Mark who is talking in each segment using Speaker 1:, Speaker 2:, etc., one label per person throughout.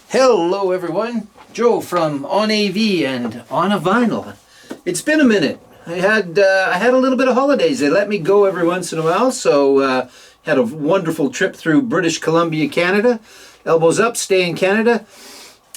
Speaker 1: Hello everyone, Joe from On AV and On a Vinyl. It's been a minute. I had a little bit of holidays. They let me go every once in a while, so had a wonderful trip through British Columbia, Canada. Elbows up, stay in Canada.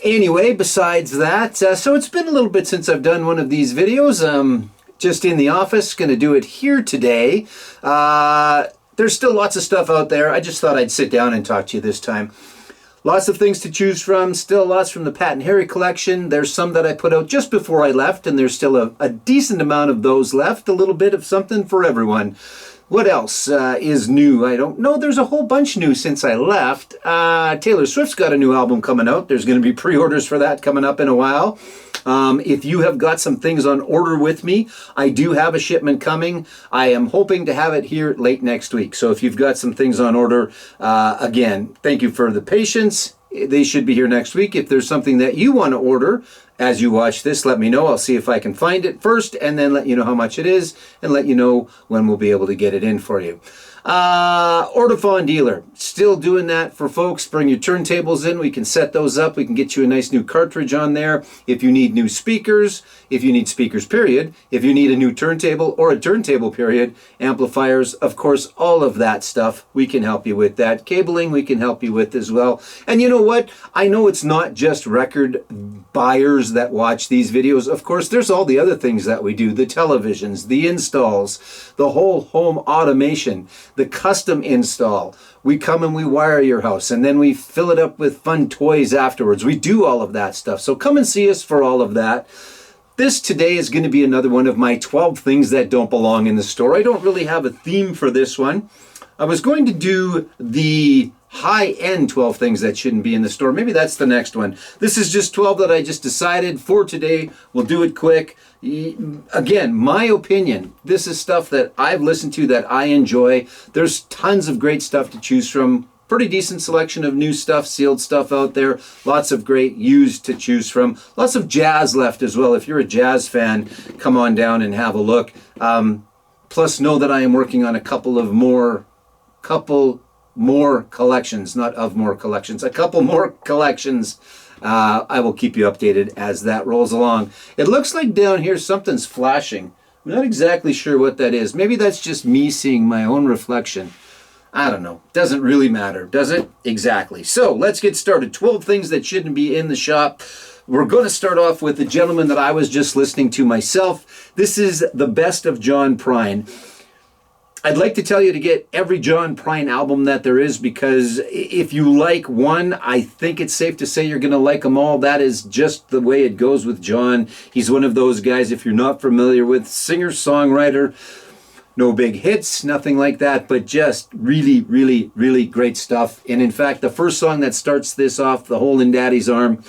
Speaker 1: Anyway, besides that, so it's been a little bit since I've done one of these videos. Just in the office, going to do it here today. There's still lots of stuff out there. I just thought I'd sit down and talk to you this time. Lots of things to choose from, still lots from the Pat and Harry collection. There's some that I put out just before I left, and there's still a decent amount of those left. A little bit of something for everyone. What else is new? I don't know. There's a whole bunch new since I left. Taylor Swift's got a new album coming out. There's going to be pre-orders for that coming up in a while. If you have got some things on order with me, I do have a shipment coming. I am hoping to have it here late next week. So if you've got some things on order, again, thank you for the patience. They should be here next week. If there's something that you want to order as you watch this, let me know. I'll see if I can find it first and then let you know how much it is and let you know when we'll be able to get it in for you. Ortophon dealer, still doing that for folks. Bring your turntables in. We can set those up. We can get you a nice new cartridge on there. If you need new speakers, if you need speakers, period. If you need a new turntable or a turntable, period. Amplifiers, of course, all of that stuff. We can help you with that. Cabling, we can help you with as well. And you know what? I know it's not just record buyers that watch these videos. Of course, there's all the other things that we do. The televisions, the installs, the whole home automation, the custom install. We come and we wire your house and then we fill it up with fun toys afterwards. We do all of that stuff. So come and see us for all of that. This today is going to be another one of my 12 things that don't belong in the store. I don't really have a theme for this one. I was going to do the high-end 12 things that shouldn't be in the store. Maybe that's the next one. This is just 12 that I just decided for today. We'll do it quick. Again, my opinion, this is stuff that I've listened to that I enjoy. There's tons of great stuff to choose from. Pretty decent selection of new stuff, sealed stuff out there. Lots of great used to choose from. Lots of jazz left as well. If you're a jazz fan, come on down and have a look. Plus, know that I am working on a couple more collections, not of more collections, a couple more collections. I will keep you updated as that rolls along. It looks like down here something's flashing. I'm not exactly sure what that is. Maybe that's just me seeing my own reflection. I don't know. Doesn't really matter, does it? Exactly. So let's get started. 12 things that shouldn't be in the shop. We're going to start off with the gentleman that I was just listening to myself. This is the best of John Prine. I'd like to tell you to get every John Prine album that there is, because if you like one, I think it's safe to say you're going to like them all. That is just the way it goes with John. He's one of those guys, if you're not familiar with, singer-songwriter, no big hits, nothing like that, but just really, really, really great stuff. And in fact, the first song that starts this off, The Hole in Daddy's Arm,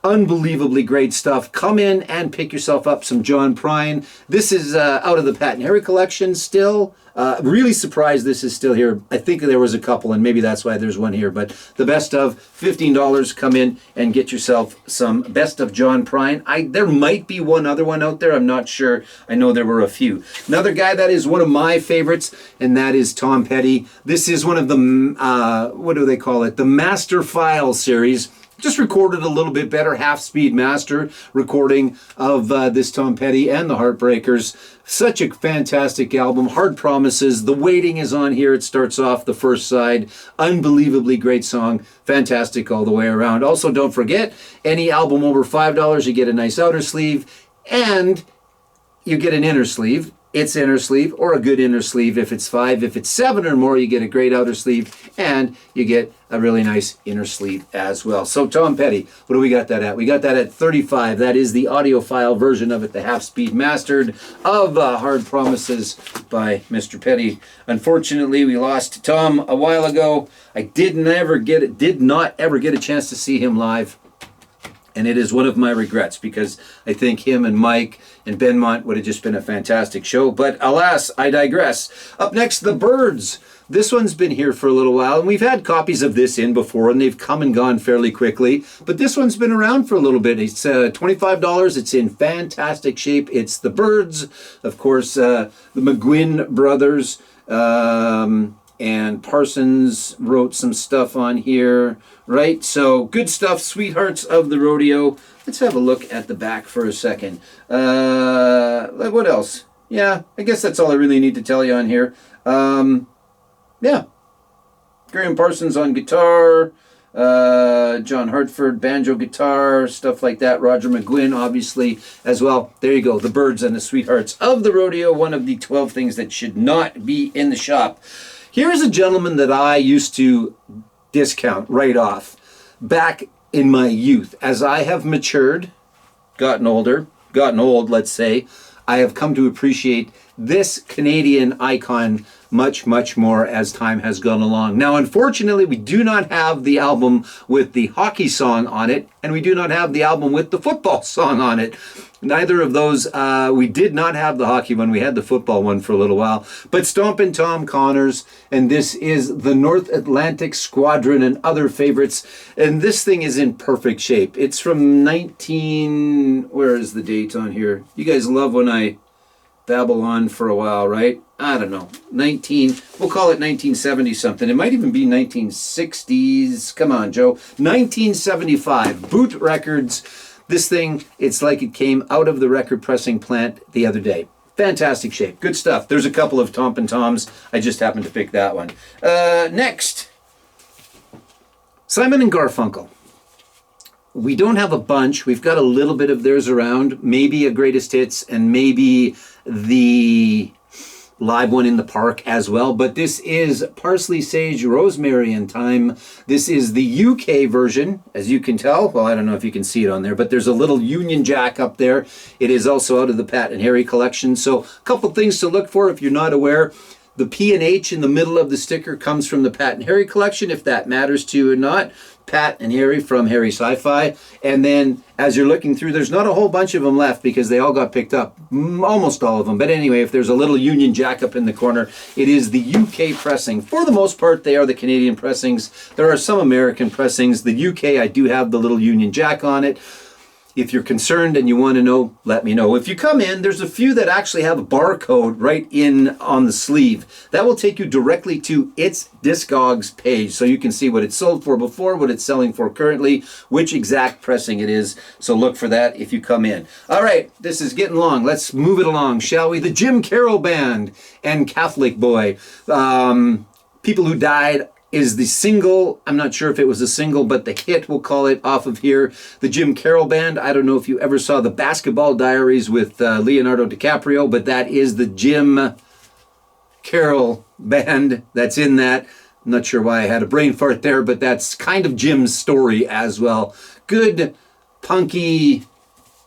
Speaker 1: unbelievably great stuff. Come in and pick yourself up some John Prine. This is out of the Pat and Harry collection still. Really surprised this is still here. I think there was a couple, and maybe that's why there's one here. But the best of, $15. Come in and get yourself some best of John Prine. There might be one other one out there. I'm not sure. I know there were a few. Another guy that is one of my favorites, and that is Tom Petty. This is one of the, what do they call it? The Master File series. Just recorded a little bit better, half-speed master recording of this Tom Petty and the Heartbreakers. Such a fantastic album. Hard Promises. The Waiting is on here. It starts off the first side. Unbelievably great song. Fantastic all the way around. Also, don't forget, any album over $5, you get a nice outer sleeve, and you get an inner sleeve. It's inner sleeve, or a good inner sleeve if it's 5. If it's 7 or more, you get a great outer sleeve, and you get a really nice inner sleeve as well. So Tom Petty, what do we got that at? We got that at $35. That is the audiophile version of it, the half-speed mastered of Hard Promises by Mr. Petty. Unfortunately, we lost Tom a while ago. I did not ever get a chance to see him live. And it is one of my regrets, because I think him and Mike and Benmont would have just been a fantastic show. But alas, I digress. Up next, The Byrds. This one's been here for a little while, and we've had copies of this in before, and they've come and gone fairly quickly. But this one's been around for a little bit. It's $25. It's in fantastic shape. It's The Byrds, of course, the McGuinn brothers. and Parsons wrote some stuff on here, right? So good stuff, Sweethearts of the Rodeo. Let's have a look at the back for a second. What else? Yeah, I guess that's all I really need to tell you on here. Yeah, Graham Parsons on guitar, John Hartford banjo guitar, stuff like that. Roger McGuinn obviously as well. There you go, the Birds and the Sweethearts of the Rodeo, one of the 12 things that should not be in the shop. Here's a gentleman that I used to discount right off back in my youth. As I have matured, gotten old, let's say, I have come to appreciate this Canadian icon much, much more as time has gone along. Now, unfortunately, we do not have the album with the hockey song on it, and we do not have the album with the football song on it. Neither of those, we did not have the hockey one. We had the football one for a little while. But Stompin' Tom Connors, and this is the North Atlantic Squadron and other favorites. And this thing is in perfect shape. It's from where is the date on here? You guys love when I babble on for a while, right? I don't know. We'll call it 1970 something. It might even be 1960s. Come on, Joe. 1975. Boot Records. This thing, it's like it came out of the record pressing plant the other day. Fantastic shape. Good stuff. There's a couple of Stompin' Toms. I just happened to pick that one. Next, Simon and Garfunkel. We don't have a bunch. We've got a little bit of theirs around. Maybe a greatest hits and maybe the live one in the park as well. But this is Parsley, Sage, Rosemary and Thyme. This is the UK version, as you can tell. Well, I don't know if you can see it on there, but there's a little Union Jack up there. It is also out of the Pat and Harry collection. So a couple things to look for if you're not aware. The P and H in the middle of the sticker comes from the Pat and Harry collection, if that matters to you or not. Pat and Harry from Harry Sci-Fi. And then as you're looking through, there's not a whole bunch of them left because they all got picked up. Almost all of them. But anyway, if there's a little Union Jack up in the corner, it is the UK pressing. For the most part, they are the Canadian pressings. There are some American pressings. The UK, I do have the little Union Jack on it. If you're concerned and you want to know, let me know. If you come in, there's a few that actually have a barcode right in on the sleeve. That will take you directly to its Discogs page, so you can see what it's sold for before, what it's selling for currently, which exact pressing it is. So look for that if you come in. All right, this is getting long. Let's move it along, shall we? The Jim Carroll Band and Catholic Boy. People Who Died is the single. I'm not sure if it was a single, but the hit, we'll call it, off of here. The Jim Carroll Band. I don't know if you ever saw the Basketball Diaries with Leonardo DiCaprio, but that is the Jim Carroll Band that's in that. I'm not sure why I had a brain fart there, but that's kind of Jim's story as well. Good, punky,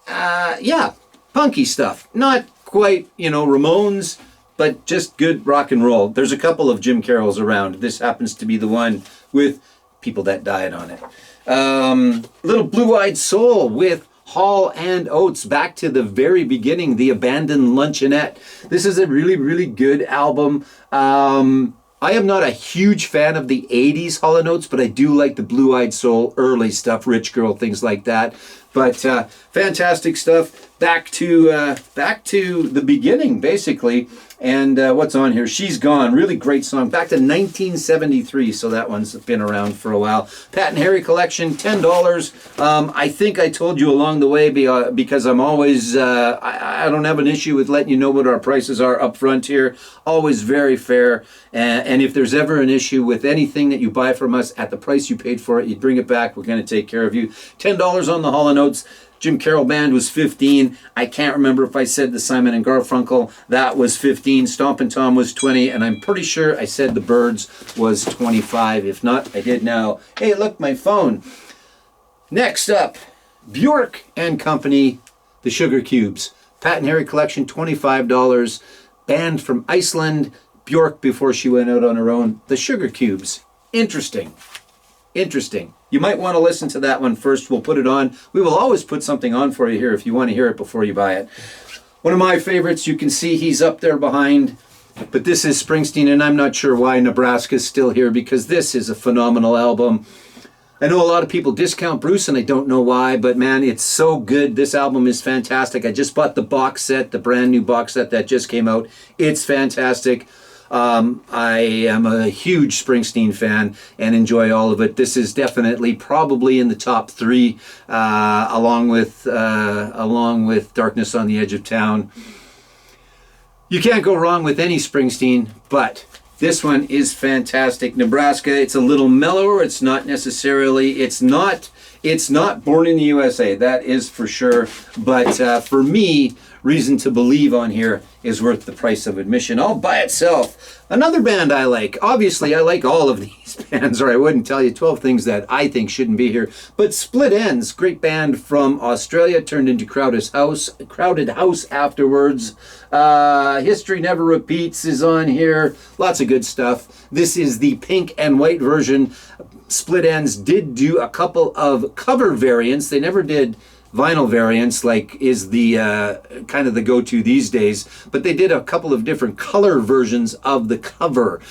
Speaker 1: punky stuff. Not quite, Ramones, but just good rock and roll. There's a couple of Jim Carrolls around. This happens to be the one with People That Died on it. Little Blue-Eyed Soul with Hall and Oates, back to the very beginning, the Abandoned Luncheonette. This is a really, really good album. I am not a huge fan of the 80s Hall & Oates, but I do like the Blue-Eyed Soul early stuff, Rich Girl, things like that. But fantastic stuff. Back to the beginning, basically. And what's on here? She's Gone. Really great song. Back to 1973, so that one's been around for a while. Pat and Harry collection, $10. I think I told you along the way because I'm always, I don't have an issue with letting you know what our prices are up front here. Always very fair. And if there's ever an issue with anything that you buy from us at the price you paid for it, you bring it back. We're going to take care of you. $10 on the Hall & Oates. Jim Carroll Band was 15. I can't remember if I said the Simon and Garfunkel. That was 15. Stompin' Tom was 20. And I'm pretty sure I said the Birds was 25. If not, I did now. Hey, look, my phone. Next up, Bjork and Company, the Sugar Cubes. Pat and Harry collection, $25. Band from Iceland. Bjork before she went out on her own. The Sugar Cubes. Interesting. You might want to listen to that one first. We'll put it on. We will always put something on for you here if you want to hear it before you buy it. One of my favorites, you can see he's up there behind. But this is Springsteen, and I'm not sure why Nebraska's still here because this is a phenomenal album. I know a lot of people discount Bruce, and I don't know why, but man, it's so good. This album is fantastic. I just bought the box set, the brand new box set that just came out. It's fantastic. I am a huge Springsteen fan and enjoy all of it. This is definitely probably in the top three, along with Darkness on the Edge of Town. You can't go wrong with any Springsteen, but this one is fantastic. Nebraska, it's a little mellower. It's not Born in the USA, that is for sure. But for me, Reason to Believe on here is worth the price of admission all by itself. Another band I like. Obviously, I like all of these bands, or I wouldn't tell you 12 things that I think shouldn't be here. But Split Enz, great band from Australia, turned into Crowded House afterwards. History Never Repeats is on here. Lots of good stuff. This is the pink and white version. Split Enz did do a couple of cover variants. They never did vinyl variants like is the kind of the go-to these days, but they did a couple of different color versions of the cover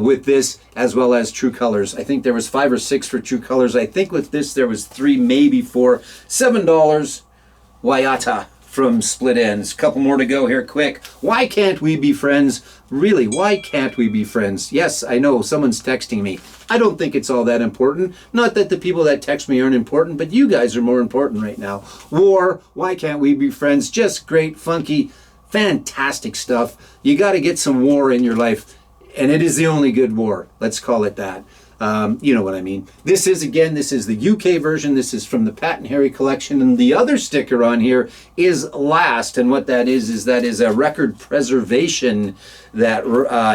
Speaker 1: with this, as well as True Colors. I think there was 5 or 6 for True Colors. I think with this there was 3, maybe 4. $7. Waiata from Split Enz. Couple more to go here quick. Why can't we be friends? Really, why can't we be friends? Yes, I know, someone's texting me. I don't think it's all that important. Not that the people that text me aren't important, but you guys are more important right now. War, Why Can't We Be Friends? Just great, funky, fantastic stuff. You got to get some war in your life, and it is the only good war. Let's call it that. You know what I mean. This is the UK version. This is from the Pat and Harry collection. And the other sticker on here is Last. And what that is a record preservation that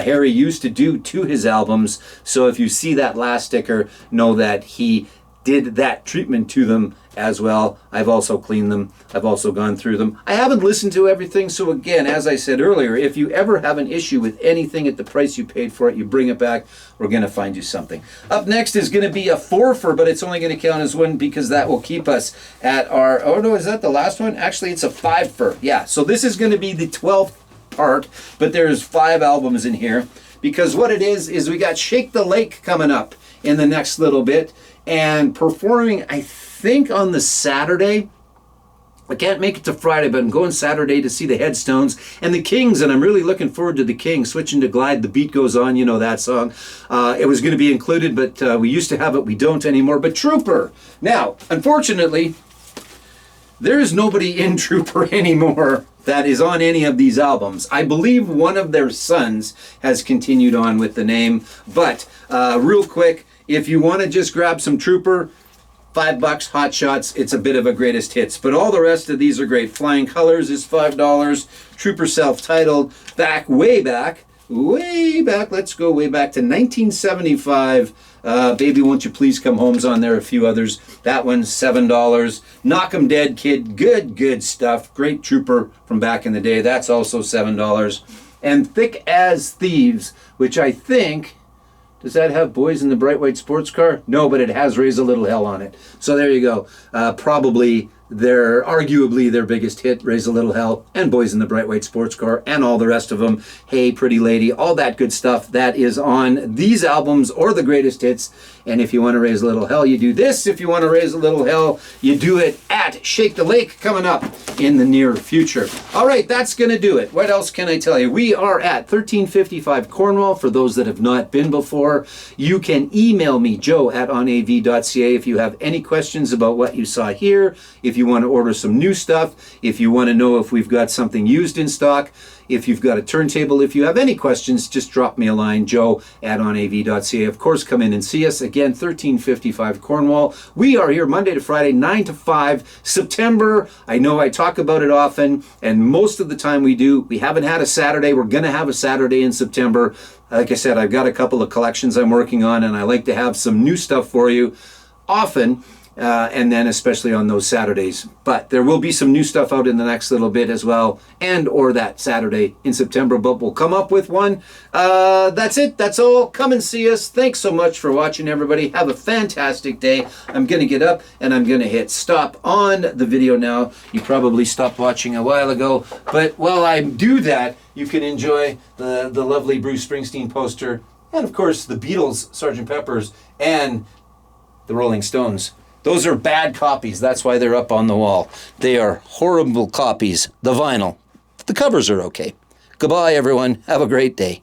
Speaker 1: Harry used to do to his albums. So if you see that Last sticker, know that he did that treatment to them as well. I've also cleaned them. I've also gone through them. I haven't listened to everything, so again, as I said earlier, if you ever have an issue with anything at the price you paid for it, you bring it back, we're going to find you something. Up next is going to be a 4-fer, but it's only going to count as one because that will keep us at our, oh no, is that the last one? Actually, it's a 5-fer. Yeah, so this is going to be the 12th part, but there's 5 albums in here because what it is we got Shake the Lake coming up in the next little bit and performing, I think on the Saturday. I can't make it to Friday, but I'm going Saturday to see the Headstones and the Kings, and I'm really looking forward to the Kings. Switching to Glide, The Beat Goes On, you know that song. It was going to be included, but we used to have it. We don't anymore. But Trooper. Now, unfortunately, there is nobody in Trooper anymore that is on any of these albums. I believe one of their sons has continued on with the name, but real quick, if you want to just grab some Trooper, $5, Hot Shots, it's a bit of a greatest hits. But all the rest of these are great. Flying Colors is $5. Trooper self-titled, way back, let's go way back to 1975. Baby Won't You Please Come Home's on there, a few others. That one's $7. Knock 'em Dead Kid, good stuff. Great Trooper from back in the day, that's also $7. And Thick as Thieves, which I think, does that have Boys in the Bright White Sports Car? No, but it has Raise a Little Hell on it. So there you go. Probably arguably their biggest hit, Raise a Little Hell, and Boys in the Bright White Sports Car, and all the rest of them. Hey, Pretty Lady, all that good stuff that is on these albums or the greatest hits. And if you want to raise a little hell, you do this. If you want to raise a little hell, you do it at Shake the Lake coming up in the near future. All right, that's going to do it. What else can I tell you? We are at 1355 Cornwall. For those that have not been before, you can email me, joe@onav.ca, if you have any questions about what you saw here, if you want to order some new stuff, if you want to know if we've got something used in stock, if you've got a turntable, if you have any questions, just drop me a line, joe@onav.ca. Of course, come in and see us. Again, 1355 Cornwall. We are here Monday to Friday, 9 to 5. September, I know I talk about it often, and most of the time we do. We haven't had a Saturday. We're going to have a Saturday in September. Like I said, I've got a couple of collections I'm working on, and I like to have some new stuff for you often. And then especially on those Saturdays. But there will be some new stuff out in the next little bit as well, and or that Saturday in September, but we'll come up with one. That's it. That's all. Come and see us. Thanks so much for watching, everybody. Have a fantastic day. I'm going to get up and I'm going to hit stop on the video now. You probably stopped watching a while ago, but while I do that, you can enjoy the lovely Bruce Springsteen poster, and of course the Beatles, Sgt. Pepper's, and the Rolling Stones. Those are bad copies. That's why they're up on the wall. They are horrible copies. The vinyl. The covers are okay. Goodbye, everyone. Have a great day.